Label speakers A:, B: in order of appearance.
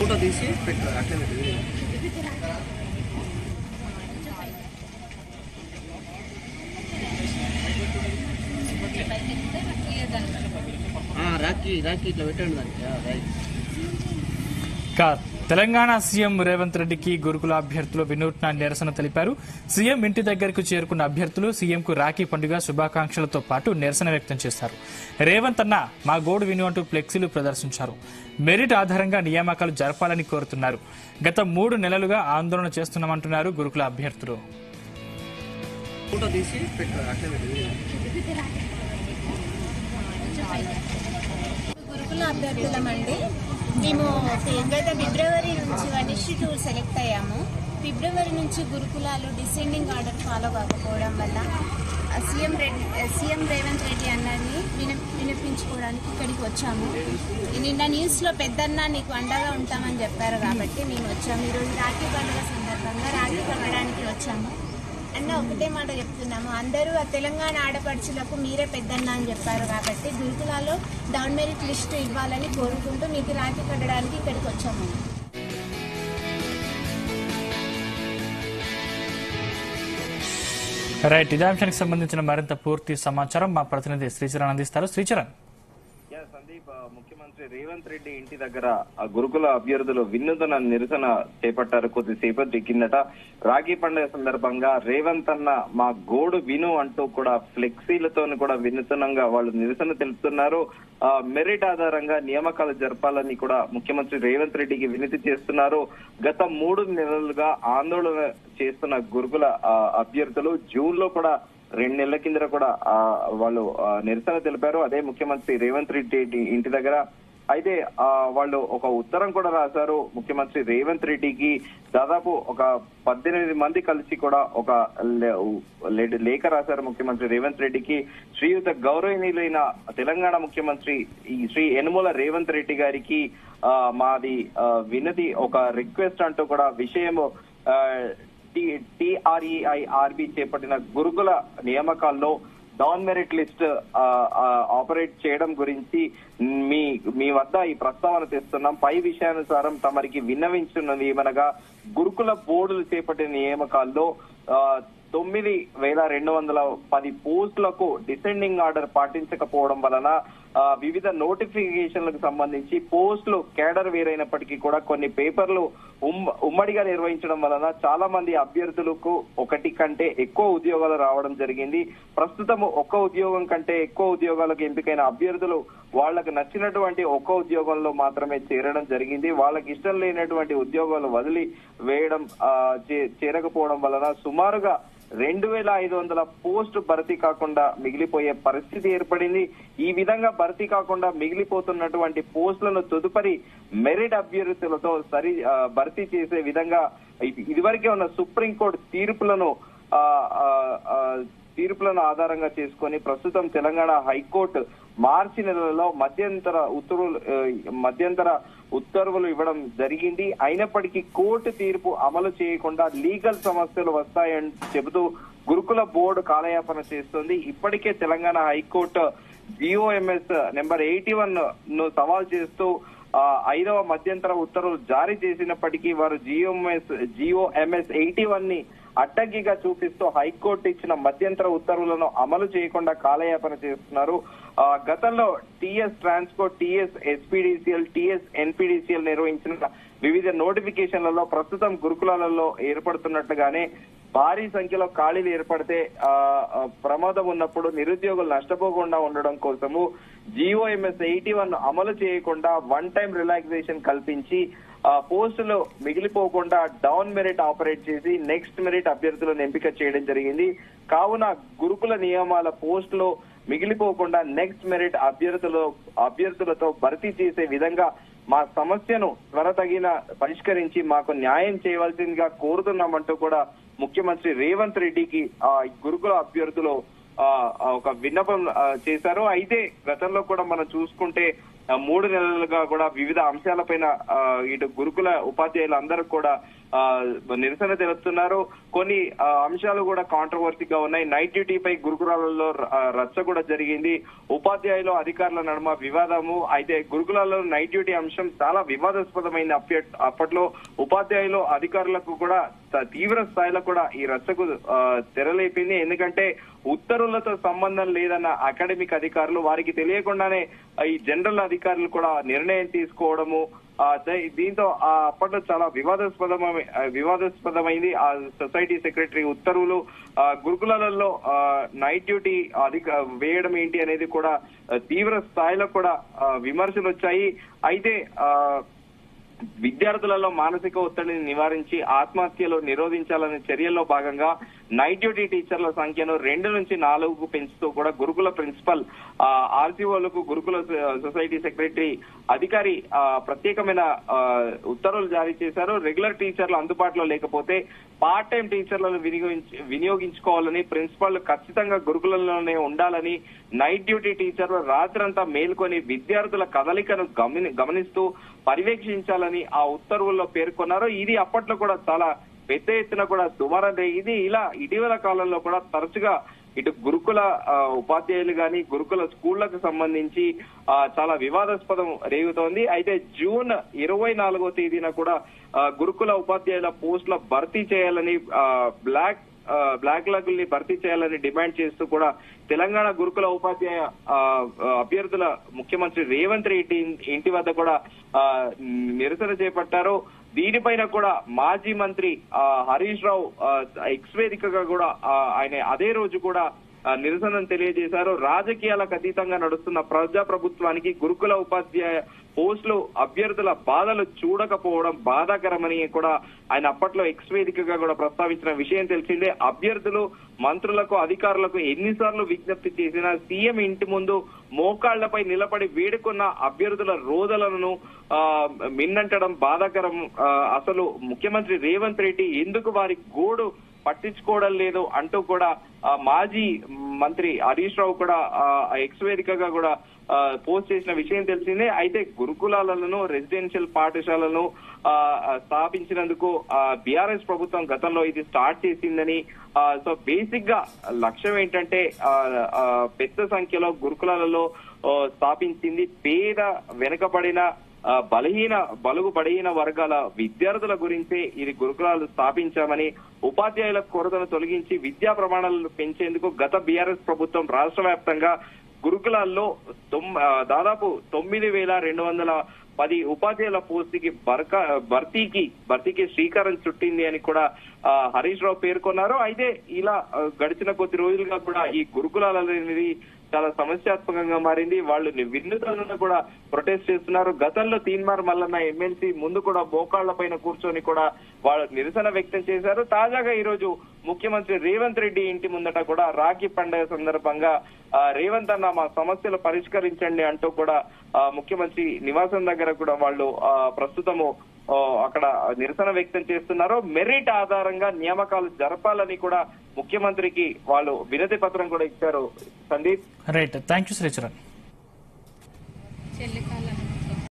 A: Photo తీసి పెట్టారు అట్లే రాఖీ ఇట్లా పెట్టండి దానికి.
B: తెలంగాణ సీఎం రేవంత్ రెడ్డికి గురుకుల అభ్యర్థులు వినూత్న నిరసన తెలిపారు. సీఎం ఇంటి దగ్గరకు చేరుకున్న అభ్యర్థులు సీఎంకు రాఖీ పండుగ శుభాకాంక్షలతో పాటు నిరసన వ్యక్తం చేశారు. రేవంత్ అన్న మా గోడు విను అంటూ ఫ్లెక్సీలు ప్రదర్శించారు. మెరిట్ ఆధారంగా నియామకాలు జరపాలని కోరుతున్నారు. గత 3 నెలలుగా ఆందోళన చేస్తున్నామంటున్నారు గురుకుల అభ్యర్థులు.
C: గురుకుల అభ్యర్థులమండి. మేము గత ఫిబ్రవరి నుంచి 1:2 సెలెక్ట్ అయ్యాము. ఫిబ్రవరి నుంచి గురుకులాలు డిసెండింగ్ ఆర్డర్ ఫాలో కాకపోవడం వల్ల సీఎం రేవంత్ రెడ్డి అన్నని వినిపించుకోవడానికి ఇక్కడికి వచ్చాము. నిన్న న్యూస్లో పెద్దన్న నీకు అండగా ఉంటామని చెప్పారు కాబట్టి మేము వచ్చాము. ఈరోజు రాఖీ పండుగ సందర్భంగా రాఖీ కట్టడానికి వచ్చాము. అన్న ఒకటే మాట చెప్తున్నాము, అందరూ ఆ తెలంగాణ ఆడపడుచులకు మీరే పెద్దన్న అని చెప్పారు కాబట్టి గురుకులాలో డౌన్ మెరిట్ లిస్టు ఇవ్వాలని కోరుకుంటూ మీకు రాఖీ కట్టడానికి ఇక్కడికి వచ్చాము.
B: రైట్, ఇదే అంశానికి సంబంధించిన మరింత పూర్తి సమాచారం మా ప్రతినిధి శ్రీచరణ్ అందిస్తారు. శ్రీచరణ్.
D: సందీప్, ముఖ్యమంత్రి రేవంత్ రెడ్డి ఇంటి దగ్గర గురుకుల అభ్యర్థులు వినూత్న నిరసన చేపట్టారు. కొద్దిసేపటి కిందట రాఖీ పండుగ సందర్భంగా రేవంత్ అన్న మా గోడు విను అంటూ కూడా ఫ్లెక్సీలతో కూడా వినూత్నంగా వాళ్ళు నిరసన తెలుపుతున్నారు. మెరిట్ ఆధారంగా నియామకాలు జరపాలని కూడా ముఖ్యమంత్రి రేవంత్ రెడ్డికి వినతి చేస్తున్నారు. గత 3 నెలలుగా ఆందోళన చేస్తున్న గురుకుల అభ్యర్థులు జూన్ లో కూడా 2 నెలల కింద కూడా వాళ్ళు నిరసన తెలిపారు. అదే ముఖ్యమంత్రి రేవంత్ రెడ్డి ఇంటి దగ్గర. అయితే వాళ్ళు ఒక ఉత్తరం కూడా రాశారు. ముఖ్యమంత్రి రేవంత్ రెడ్డికి దాదాపు ఒక 18 మంది కలిసి కూడా ఒక లేఖ రాశారు ముఖ్యమంత్రి రేవంత్ రెడ్డికి. శ్రీయుత గౌరవనీయులైన తెలంగాణ ముఖ్యమంత్రి శ్రీ యనుమల రేవంత్ రెడ్డి గారికి మాది వినతి, ఒక రిక్వెస్ట్ అంటూ కూడా విషయము TREIRB చేపట్టిన గురుకుల నియామకాల్లో డౌన్ మెరిట్ లిస్ట్ ఆపరేట్ చేయడం గురించి మీ వద్ద ఈ ప్రస్తావన తెస్తున్నాం. పై విషయానుసారం తమరికి విన్నవించున్నది ఏమనగా గురుకుల బోర్డులు చేపట్టిన నియామకాల్లో 9,210 పోస్టులకు డిసెండింగ్ ఆర్డర్ పాటించకపోవడం వలన వివిధ నోటిఫికేషన్లకు సంబంధించి పోస్టులు కేడర్ వేరైనప్పటికీ కూడా కొన్ని పేపర్లు ఉమ్మడిగా నిర్వహించడం వలన చాలా మంది అభ్యర్థులకు ఒకటి కంటే ఎక్కువ ఉద్యోగాలు రావడం జరిగింది. ప్రస్తుతం ఒక్క ఉద్యోగం కంటే ఎక్కువ ఉద్యోగాలకు ఎంపికైన అభ్యర్థులు వాళ్ళకు నచ్చినటువంటి ఒక్క ఉద్యోగంలో మాత్రమే చేరడం జరిగింది. వాళ్ళకి ఇష్టం లేనటువంటి ఉద్యోగాలు వదిలి వేయడం చేరకపోవడం వలన సుమారుగా 2,500 పోస్టు భర్తీ కాకుండా మిగిలిపోయే పరిస్థితి ఏర్పడింది. ఈ విధంగా భర్తీ కాకుండా మిగిలిపోతున్నటువంటి పోస్టులను తదుపరి మెరిట్ అభ్యర్థులతో భర్తీ చేసే విధంగా ఇదివరకే ఉన్న సుప్రీంకోర్టు తీర్పులను ఆధారంగా చేసుకొని ప్రస్తుతం తెలంగాణ హైకోర్టు మార్చి నెలలో మధ్యంతర ఉత్తర్వులు ఇవ్వడం జరిగింది. అయినప్పటికీ కోర్టు తీర్పు అమలు చేయకుండా లీగల్ సమస్యలు వస్తాయని చెబుతూ గురుకుల బోర్డు కాలయాపన చేస్తోంది. ఇప్పటికే తెలంగాణ హైకోర్టు GOMS నెంబర్ 81 ను సవాల్ చేస్తూ 5వ మధ్యంతర ఉత్తర్వులు జారీ చేసినప్పటికీ వారు GOMS 81 ని అడ్డంకిగా చూపిస్తూ హైకోర్టు ఇచ్చిన మధ్యంతర ఉత్తర్వులను అమలు చేయకుండా కాలయాపన చేస్తున్నారు. గతంలో TS transport, TS SPDCL, TS NPDCL నిర్వహించిన వివిధ నోటిఫికేషన్లలో ప్రస్తుతం గురుకులాలలో ఏర్పడుతున్నట్లుగానే భారీ సంఖ్యలో ఖాళీలు ఏర్పడితే ప్రమాదం ఉన్నప్పుడు నిరుద్యోగులు నష్టపోకుండా ఉండడం కోసము GOMS 81 అమలు చేయకుండా 1 టైం రిలాక్సేషన్ కల్పించి పోస్టులు మిగిలిపోకుండా డౌన్ మెరిట్ ఆపరేట్ చేసి నెక్స్ట్ మెరిట్ అభ్యర్థులను ఎంపిక చేయడం జరిగింది. కావున గురుకుల నియమాల పోస్టులు మిగిలిపోకుండా నెక్స్ట్ మెరిట్ అభ్యర్థులతో భర్తీ చేసే విధంగా మా సమస్యను త్వరతగిన పరిష్కరించి మాకు న్యాయం చేయవలసిందిగా కోరుతున్నామంటూ కూడా ముఖ్యమంత్రి రేవంత్ రెడ్డికి గురుకుల అభ్యర్థులు ఒక విన్నపం చేశారు. అయితే గతంలో కూడా మనం చూసుకుంటే 3 నెలలుగా కూడా వివిధ అంశాలపైన ఇటు గురుకుల ఉపాధ్యాయులందరూ కూడా నిరసన తెలుపుతున్నారు. కొన్ని అంశాలు కూడా కాంట్రవర్సీగా ఉన్నాయి. నైట్ డ్యూటీపై గురుకులాలలో రచ్చ కూడా జరిగింది. ఉపాధ్యాయులు అధికారుల నడుమ వివాదము. అయితే గురుకులాలలో నైట్ డ్యూటీ అంశం చాలా వివాదాస్పదమైంది. అప్పట్లో ఉపాధ్యాయులు అధికారులకు కూడా తీవ్ర స్థాయిలో కూడా ఈ రచ్చకు తెరలేపింది. ఎందుకంటే ఉత్తర్వులతో సంబంధం లేదన్న అకాడమిక్ అధికారులు వారికి తెలియకుండానే ఈ జనరల్ అధికారులు కూడా నిర్ణయం తీసుకోవడము. దీంతో అప్పట్లో చాలా వివాదాస్పదమైంది. ఆ సొసైటీ సెక్రటరీ ఉత్తర్వులు గురుకులాలలో నైట్ డ్యూటీ వేయడం ఏంటి అనేది కూడా తీవ్ర స్థాయిలో కూడా విమర్శలు వచ్చాయి. అయితే విద్యార్థులలో మానసిక ఒత్తిడిని నివారించి ఆత్మహత్యలు నిరోధించాలనే చర్యల్లో భాగంగా నైట్ డ్యూటీ టీచర్ల సంఖ్యను 2 నుంచి 4కు పెంచుతూ కూడా గురుకుల ప్రిన్సిపల్ ఆర్సీఓలకు గురుకుల సొసైటీ సెక్రటరీ అధికారి ప్రత్యేకమైన ఉత్తర్వులు జారీ చేశారు. రెగ్యులర్ టీచర్లు అందుబాటులో లేకపోతే పార్ట్ టైం టీచర్లను వినియోగించుకోవాలని, ప్రిన్సిపాల్ ఖచ్చితంగా గురుకులంలోనే ఉండాలని, నైట్ డ్యూటీ టీచర్లు రాత్రంతా మేల్కొని విద్యార్థుల కదలికను గమనిస్తూ పర్యవేక్షించాలని ఆ ఉత్తర్వుల్లో పేర్కొన్నారు. ఇది అప్పట్లో కూడా చాలా పెద్ద ఎత్తున కూడా దుమారం రేగింది. ఇలా ఇటీవల కాలంలో కూడా తరచుగా ఇటు గురుకుల ఉపాధ్యాయులు గాని గురుకుల స్కూళ్లకు సంబంధించి చాలా వివాదాస్పదం రేగుతోంది. అయితే జూన్ 24వ తేదీన కూడా గురుకుల ఉపాధ్యాయుల పోస్టుల భర్తీ చేయాలని, బ్లాక్ లాగుల్ని భర్తీ చేయాలని డిమాండ్ చేస్తూ కూడా తెలంగాణ గురుకుల ఉపాధ్యాయ అభ్యర్థుల ముఖ్యమంత్రి రేవంత్ రెడ్డి ఇంటి వద్ద కూడా నిరసన చేపట్టారు. దీనిపైన కూడా మాజీ మంత్రి హరీష్ రావు ఎక్స్ వేదికగా కూడా ఆయన అదే రోజు కూడా నిరసనను తెలియజేశారు. రాజకీయాలకు అతీతంగా నడుస్తున్న ప్రజాప్రభుత్వానికి గురుకుల ఉపాధ్యాయ పోస్టులు అభ్యర్థుల బాధలు చూడకపోవడం బాధాకరమని కూడా ఆయన అప్పట్లో ఎక్స్ వేదికగా కూడా ప్రస్తావించిన విషయం తెలిసిందే. అభ్యర్థులు మంత్రులకు అధికారులకు ఎన్నిసార్లు విజ్ఞప్తి చేసినా సీఎం ఇంటి ముందు మోకాళ్లపై నిలబడి వేడుకున్న అభ్యర్థుల రోదలను మిన్నంటడం బాధాకరం. అసలు ముఖ్యమంత్రి రేవంత్ రెడ్డి ఎందుకు వారి గోడు పట్టించుకోవడం లేదు అంటూ కూడా మాజీ మంత్రి హరీష్ రావు కూడా ఎక్స్ వేదికగా కూడా పోస్ట్ చేసిన విషయం తెలిసిందే. అయితే గురుకులాలను రెసిడెన్షియల్ పాఠశాలను స్థాపించినందుకు బీఆర్ఎస్ ప్రభుత్వం గతంలో ఇది స్టార్ట్ చేసిందని, సో బేసిక్ గా లక్ష్యం ఏంటంటే పెద్ద సంఖ్యలో గురుకులాలలో స్థాపించింది పేద వెనుకబడిన బలహీన వర్గాల విద్యార్థుల గురించే ఇది గురుకులాలు స్థాపించామని, ఉపాధ్యాయుల కొరతను తొలగించి విద్యా ప్రమాణాలను పెంచేందుకు గత బీఆర్ఎస్ ప్రభుత్వం రాష్ట్ర వ్యాప్తంగా గురుకులాల్లో దాదాపు 9,210 ఉపాధ్యాయుల పోస్టుకి భర్తీకి శ్రీకారం చుట్టింది అని కూడా హరీష్ రావు పేర్కొన్నారు. అయితే ఇలా గడిచిన కొద్ది రోజులుగా కూడా ఈ గురుకులాలు అనేది చాలా సమస్యాత్మకంగా మారింది. వాళ్ళు వినూత్నంగా కూడా ప్రొటెస్ట్ చేస్తున్నారు. గతంలో తీన్మార్ మల్లన్న ఎమ్మెల్సీ ముందు కూడా మోకాళ్ల పైన కూర్చొని కూడా వాళ్ళు నిరసన వ్యక్తం చేశారు. తాజాగా ఈ రోజు ముఖ్యమంత్రి రేవంత్ రెడ్డి ఇంటి ముందట కూడా రాఖీ పండుగ సందర్భంగా రేవంత్ అన్న మా సమస్యలు పరిష్కరించండి అంటూ కూడా ముఖ్యమంత్రి నివాసం దగ్గర కూడా వాళ్ళు ప్రస్తుతము అక్కడ నిరసన వ్యక్తం చేస్తున్నారు. మెరిట్ ఆధారంగా నియామకాలు జరపాలని కూడా ముఖ్యమంత్రికి వాళ్ళు వినతి పత్రం కూడా ఇచ్చారు. Sandeep,
B: right, thank you Sricharan.